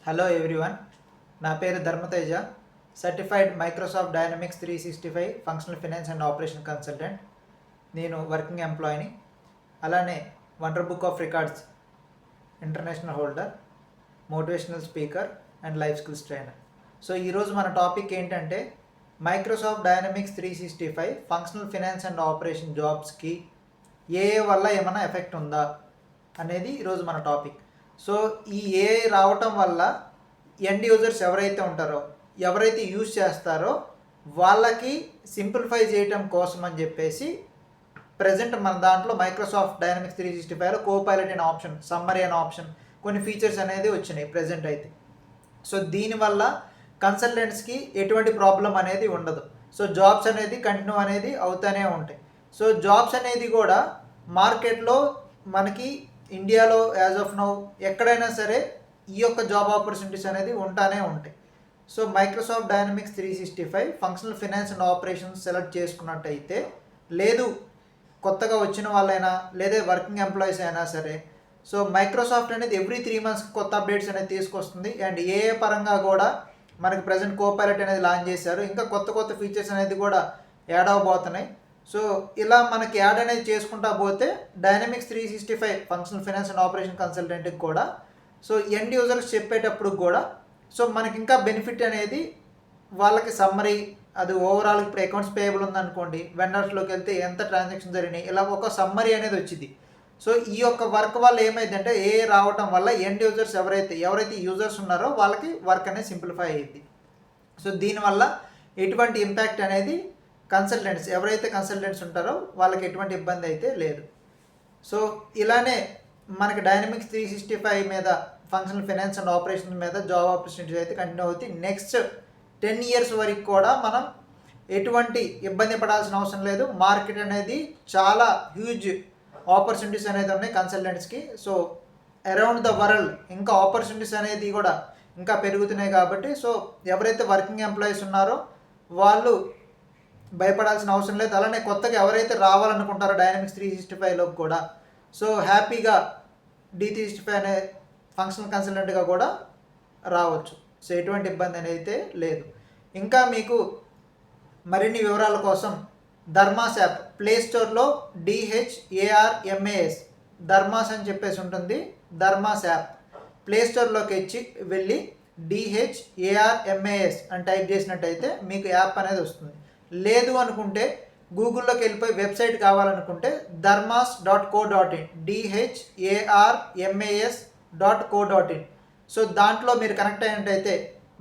Hello everyone, నా పేరు Dharmateja, certified Microsoft dynamics 365 functional finance and operation consultant. నేను working ఎంప్లాయీని, అలానే wonder book of records international holder, motivational speaker and life skills trainer. So ఈరోజు మన topic ఏంటంటే Microsoft dynamics 365 functional finance and operation జాబ్స్కి ఏ వల్ల ఏమైనా ఎఫెక్ట్ ఉందా అనేది ఈరోజు మన టాపిక్. సో ఈ ఏఐ రావటం వల్ల ఎండ్ యూజర్స్ ఎవరైతే ఉంటారో, ఎవరైతే యూజ్ చేస్తారో వాళ్ళకి సింప్లిఫై చేయటం కోసం అని చెప్పేసి ప్రజెంట్ మన దాంట్లో మైక్రోసాఫ్ట్ డైనమిక్స్ 365లో కోపైలట్ అనే ఆప్షన్, సమ్మరీ అనే ఆప్షన్, కొన్ని ఫీచర్స్ అనేది వచ్చినాయి ప్రజెంట్ అయితే. సో దీనివల్ల కన్సల్టెంట్స్కి ఎటువంటి ప్రాబ్లం అనేది ఉండదు. సో జాబ్స్ అనేది కంటిన్యూ అనేది అవుతూనే ఉంటాయి. సో జాబ్స్ అనేది కూడా మార్కెట్లో మనకి ఇండియాలో యాజ్ ఆఫ్ నౌ ఎక్కడైనా సరే ఈ యొక్క జాబ్ ఆపర్చునిటీస్ అనేది ఉంటానే ఉంటాయి. So Microsoft dynamics 365 functional finance and operations select చేసుకున్నట్టయితే, లేదు కొత్తగా వచ్చిన వాళ్ళైనా లేదా వర్కింగ్ ఎంప్లాయీస్ అయినా సరే, సో మైక్రోసాఫ్ట్ అనేది ఎవ్రీ 3 months కొత్త అప్డేట్స్ అనేది తీసుకొస్తుంది. అండ్ ఏఏ పరంగా కూడా మనకి ప్రజెంట్ కోపైలట్ అనేది లాంచ్ చేశారు. ఇంకా కొత్త కొత్త ఫీచర్స్ అనేది కూడా యాడ్ అవ్వబోతున్నాయి. సో ఇలా మనకి యాడ్ అనేది చేసుకుంటా పోతే Dynamics 365 functional finance and operation కన్సల్టెంట్కి కూడా, సో ఎండ్ యూజర్స్ చెప్పేటప్పుడు కూడా సో మనకి ఇంకా బెనిఫిట్ అనేది వాళ్ళకి సమ్మరీ, అది ఓవరాల్ ఇప్పుడు అకౌంట్స్ పేయబుల్ ఉందనుకోండి, వెండర్స్లోకి వెళ్తే ఎంత ట్రాన్సాక్షన్ జరిగినాయి, ఇలా ఒక సమ్మరీ అనేది వచ్చింది. సో ఈ యొక్క వర్క్ వల్ల ఏమైందంటే ఏ రావటం వల్ల ఎండ్ యూజర్స్ ఎవరైతే యూజర్స్ ఉన్నారో వాళ్ళకి వర్క్ అనేది సింప్లిఫై అయ్యింది. సో దీనివల్ల ఎటువంటి ఇంపాక్ట్ అనేది ఎవరైతే కన్సల్టెంట్స్ ఉంటారో వాళ్ళకి ఎటువంటి ఇబ్బంది అయితే లేదు. సో ఇలానే మనకి డైనమిక్స్ 365 మీద ఫంక్షనల్ ఫినాన్స్ అండ్ ఆపరేషన్ మీద జాబ్ ఆపర్చునిటీస్ అయితే కంటిన్యూ అవుతాయి. నెక్స్ట్ 10 years వరకు కూడా మనం ఎటువంటి ఇబ్బంది పడాల్సిన అవసరం లేదు. మార్కెట్ అనేది చాలా హ్యూజ్ ఆపర్చునిటీస్ అనేది ఉన్నాయి కన్సల్టెంట్స్కి. సో అరౌండ్ ద వరల్డ్ ఇంకా ఆపర్చునిటీస్ అనేది కూడా ఇంకా పెరుగుతున్నాయి కాబట్టి, సో ఎవరైతే వర్కింగ్ ఎంప్లాయీస్ ఉన్నారో వాళ్ళు భయపడాల్సిన అవసరం లేదు. అలానే కొత్తగా ఎవరైతే రావాలనుకుంటారో డైనమిక్స్ 365లోకి కూడా, సో హ్యాపీగా D365 అనే ఫంక్షనల్ కన్సల్టెంట్గా కూడా రావచ్చు. సో ఎటువంటి ఇబ్బంది అనేది లేదు. ఇంకా మీకు మరిన్ని వివరాల కోసం ధర్మాస్ యాప్ ప్లే స్టోర్లో DHARMAS ధర్మాస్ అని చెప్పేసి ఉంటుంది. ధర్మాస్ యాప్ ప్లే స్టోర్లోకి వెళ్ళి DHARMAS అని టైప్ చేసినట్టయితే మీకు యాప్ అనేది వస్తుంది. లేదు అనుకుంటే గూగుల్లోకి వెళ్ళిపోయి వెబ్సైట్ కావాలనుకుంటే dharmas.co.in DHARMAS.co.in. సో దాంట్లో మీరు కనెక్ట్ అయినట్టయితే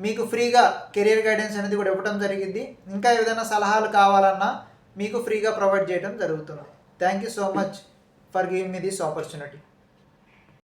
మీకు ఫ్రీగా కెరియర్ గైడెన్స్ అనేది కూడా ఇవ్వడం జరిగింది. ఇంకా ఏదైనా సలహాలు కావాలన్నా మీకు ఫ్రీగా ప్రొవైడ్ చేయడం జరుగుతుంది. Thank you so much for giving me this opportunity.